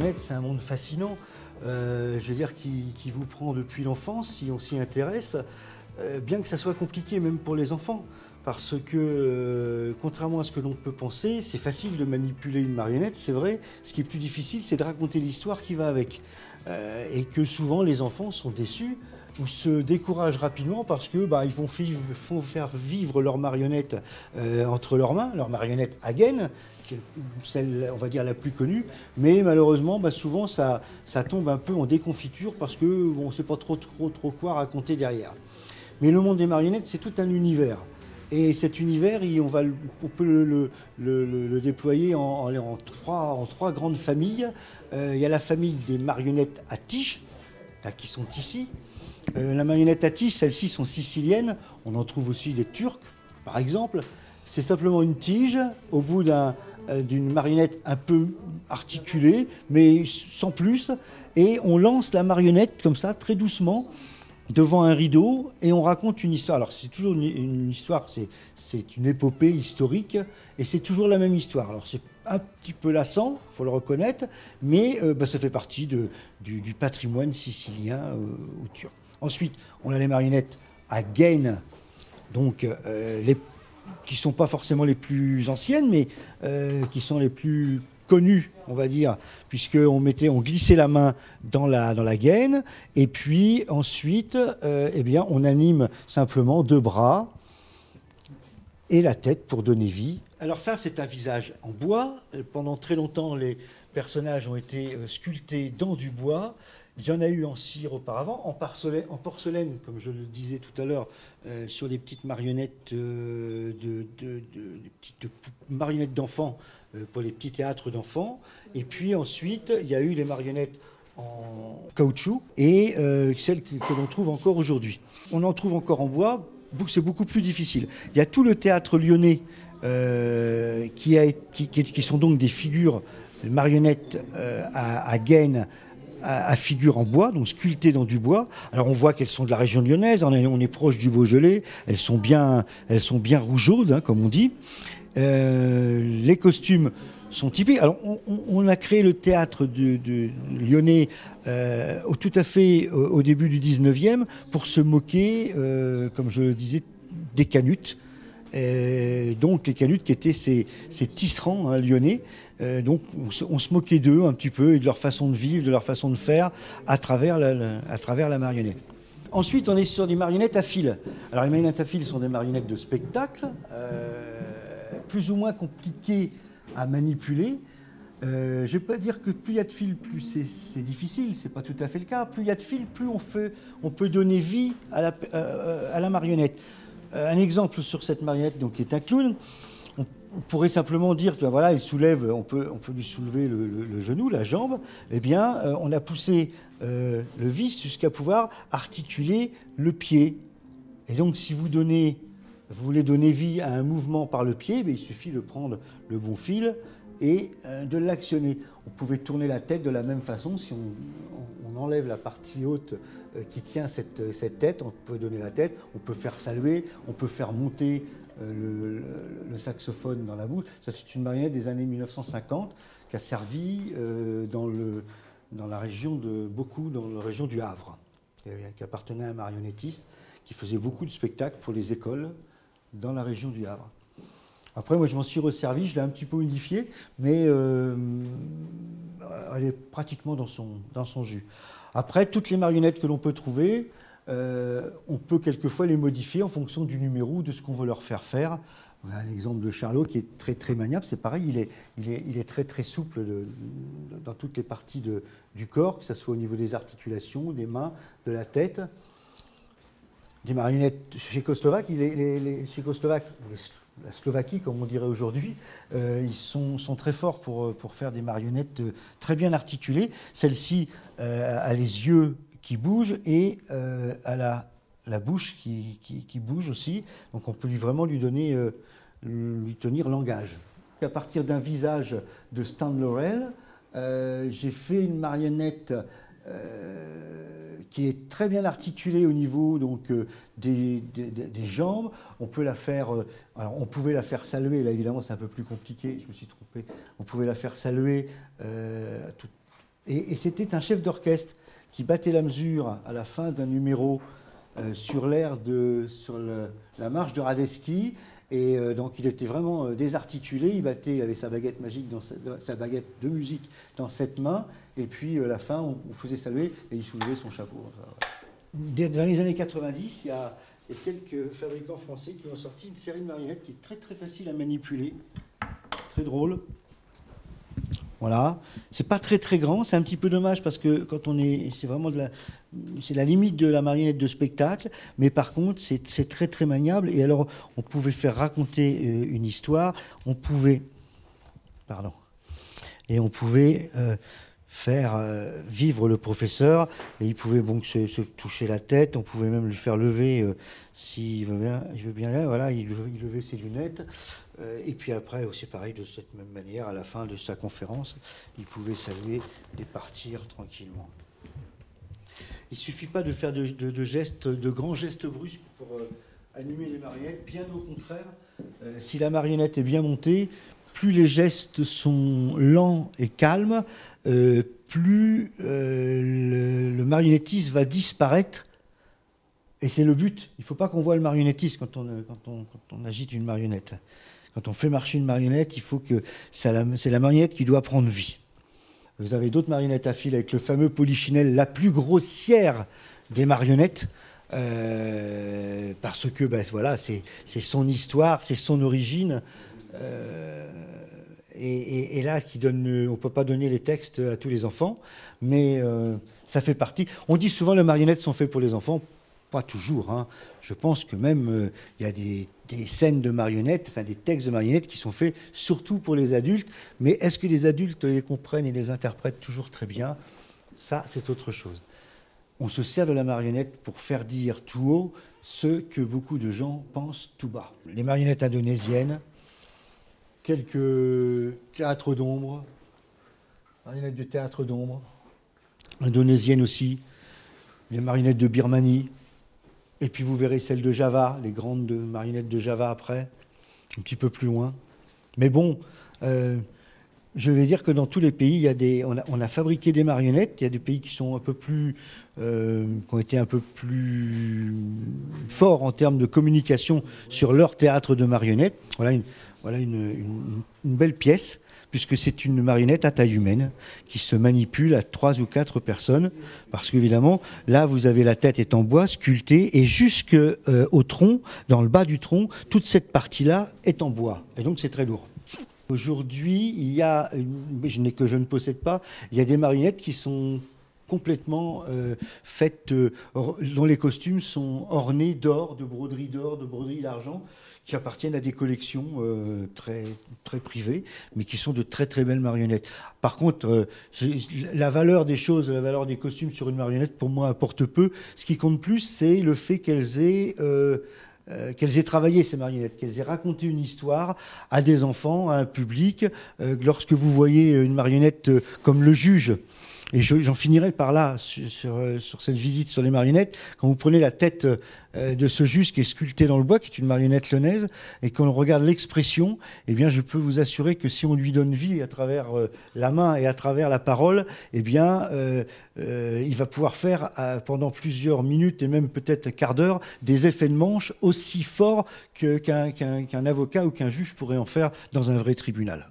marionnette, c'est un monde fascinant, je veux dire, qui vous prend depuis l'enfance, si on s'y intéresse, bien que ça soit compliqué même pour les enfants. Parce que, contrairement à ce que l'on peut penser, c'est facile de manipuler une marionnette, c'est vrai. Ce qui est plus difficile, c'est de raconter l'histoire qui va avec. Et que souvent, les enfants sont déçus ou se découragent rapidement parce que ils font faire vivre leur marionnette entre leurs mains, leur marionnette à gaine, qui est celle, on va dire, la plus connue. Mais malheureusement, souvent, ça tombe un peu en déconfiture parce qu'on ne sait pas trop quoi raconter derrière. Mais le monde des marionnettes, c'est tout un univers. Et cet univers, on peut le déployer en trois grandes familles. Il y a la famille des marionnettes à tige, là, qui sont ici. La marionnette à tige, celles-ci sont siciliennes. On en trouve aussi des turcs, par exemple. C'est simplement une tige au bout d'une marionnette un peu articulée, mais sans plus. Et on lance la marionnette comme ça, très doucement, devant un rideau, et on raconte une histoire. Alors c'est toujours une histoire, c'est une épopée historique, et c'est toujours la même histoire. Alors c'est un petit peu lassant, il faut le reconnaître, mais ça fait partie du patrimoine sicilien ou turc. Ensuite, on a les marionnettes à gaine, donc qui ne sont pas forcément les plus anciennes, mais qui sont les plus connues, on va dire, puisqu'on glissait la main dans la gaine, et puis ensuite, on anime simplement deux bras et la tête pour donner vie. Alors ça, c'est un visage en bois. Pendant très longtemps, les personnages ont été sculptés dans du bois. Il y en a eu en cire auparavant, en porcelaine, comme je le disais tout à l'heure, sur des petites marionnettes, des petites marionnettes d'enfants, pour les petits théâtres d'enfants. Et puis ensuite, il y a eu les marionnettes en caoutchouc et celles que l'on trouve encore aujourd'hui. On en trouve encore en bois, c'est beaucoup plus difficile. Il y a tout le théâtre lyonnais qui sont donc des figures, marionnettes à gaine, à figure en bois, donc sculptées dans du bois. Alors on voit qu'elles sont de la région lyonnaise, on est proche du Beaujolais, elles sont bien rougeaudes, comme on dit. Les costumes sont typiques. Alors on a créé le théâtre de lyonnais tout à fait au début du 19e pour se moquer, comme je le disais, des canutes. Donc les canutes qui étaient ces tisserands lyonnais. Donc on se moquait d'eux un petit peu et de leur façon de vivre, de leur façon de faire à travers la marionnette. Ensuite, on est sur des marionnettes à fil. Alors les marionnettes à fil sont des marionnettes de spectacle, plus ou moins compliquées à manipuler. Je ne vais pas dire que plus il y a de fils, plus c'est difficile, c'est pas tout à fait le cas. Plus il y a de fils, plus on peut donner vie à la marionnette. Un exemple sur cette marionnette, donc, qui est un clown, on pourrait simplement dire, il soulève, on peut lui soulever le genou, la jambe. Eh bien, on a poussé le vis jusqu'à pouvoir articuler le pied. Et donc, si vous voulez donner vie à un mouvement par le pied, il suffit de prendre le bon fil et de l'actionner. On pouvait tourner la tête de la même façon. Si on enlève la partie haute qui tient cette tête, on peut donner la tête, on peut faire saluer, on peut faire monter le saxophone dans la bouche. Ça, c'est une marionnette des années 1950 qui a servi dans la région du Havre, qui appartenait à un marionnettiste qui faisait beaucoup de spectacles pour les écoles dans la région du Havre. Après, moi, je m'en suis resservi, je l'ai un petit peu modifié, mais elle est pratiquement dans son jus. Après, toutes les marionnettes que l'on peut trouver, on peut quelquefois les modifier en fonction du numéro, de ce qu'on veut leur faire. Voilà l'exemple de Charlot qui est très très maniable. C'est pareil, il est très très souple dans toutes les parties du corps, que ce soit au niveau des articulations, des mains, de la tête. Des marionnettes tchécoslovaques, les Tchécoslovaques, la Slovaquie comme on dirait aujourd'hui, ils sont très forts pour faire des marionnettes très bien articulées. Celle-ci a les yeux qui bougent et à la bouche qui bouge aussi. Donc on peut vraiment lui tenir langage. À partir d'un visage de Stan Laurel, j'ai fait une marionnette qui est très bien articulée au niveau des jambes. On peut la faire, on pouvait la faire saluer, là évidemment c'est un peu plus compliqué, je me suis trompé. On pouvait la faire saluer Et c'était un chef d'orchestre qui battait la mesure à la fin d'un numéro sur la marche de Radetzky. Et donc il était vraiment désarticulé, il battait avec sa baguette magique, sa baguette de musique dans cette main, et puis à la fin on faisait saluer et il soulevait son chapeau. Dans les années 90, il y a quelques fabricants français qui ont sorti une série de marionnettes qui est très très facile à manipuler, très drôle. Voilà, c'est pas très très grand, c'est un petit peu dommage parce que quand c'est vraiment c'est la limite de la marionnette de spectacle, mais par contre c'est très très maniable. Et alors on pouvait faire raconter une histoire, on pouvait faire vivre le professeur, et il pouvait donc se toucher la tête, on pouvait même lui faire lever, s'il veut bien là, voilà, il levait ses lunettes, et puis après aussi pareil, de cette même manière, à la fin de sa conférence, il pouvait saluer et partir tranquillement. Il ne suffit pas de faire de grands gestes brusques pour animer les marionnettes, bien au contraire, si la marionnette est bien montée, plus les gestes sont lents et calmes, plus le marionnettiste va disparaître. Et c'est le but. Il ne faut pas qu'on voit le marionnettiste quand on agite une marionnette. Quand on fait marcher une marionnette, il faut que c'est la marionnette qui doit prendre vie. Vous avez d'autres marionnettes à fil avec le fameux polichinelle, la plus grossière des marionnettes, parce que voilà, c'est son histoire, c'est son origine. Et là, on ne peut pas donner les textes à tous les enfants, mais ça fait partie. On dit souvent que les marionnettes sont faites pour les enfants, pas toujours. Hein. Je pense que même il y a des scènes de marionnettes, enfin des textes de marionnettes qui sont faits surtout pour les adultes, mais est-ce que les adultes les comprennent et les interprètent toujours très bien? Ça, c'est autre chose. On se sert de la marionnette pour faire dire tout haut ce que beaucoup de gens pensent tout bas. Les marionnettes indonésiennes, quelques théâtres d'ombre, marionnettes de théâtre d'ombre, indonésiennes aussi, les marionnettes de Birmanie, et puis vous verrez celles de Java, les grandes marionnettes de Java après, un petit peu plus loin. Mais bon, je vais dire que dans tous les pays, on a fabriqué des marionnettes. Il y a des pays qui sont un peu plus, qui ont été un peu plus forts en termes de communication sur leur théâtre de marionnettes. Voilà une belle pièce, puisque c'est une marionnette à taille humaine qui se manipule à 3 ou 4 personnes, parce qu'évidemment, là, vous avez la tête est en bois, sculptée, et jusque au tronc, dans le bas du tronc, toute cette partie-là est en bois, et donc c'est très lourd. Aujourd'hui, il y a, que je ne possède pas, il y a des marionnettes qui sont complètement faites, dont les costumes sont ornés d'or, de broderie d'argent, qui appartiennent à des collections très, très privées, mais qui sont de très très belles marionnettes. Par contre, la valeur des choses, la valeur des costumes sur une marionnette, pour moi, importe peu. Ce qui compte plus, c'est le fait qu'elles aient travaillé, ces marionnettes, qu'elles aient raconté une histoire à des enfants, à un public. Lorsque vous voyez une marionnette comme Le Juge, et j'en finirai par là, sur cette visite sur les marionnettes, quand vous prenez la tête de ce juge qui est sculpté dans le bois, qui est une marionnette lyonnaise, et qu'on regarde l'expression, eh bien, je peux vous assurer que si on lui donne vie à travers la main et à travers la parole, eh bien, il va pouvoir faire pendant plusieurs minutes et même peut-être un quart d'heure des effets de manche aussi forts qu'un avocat ou qu'un juge pourrait en faire dans un vrai tribunal.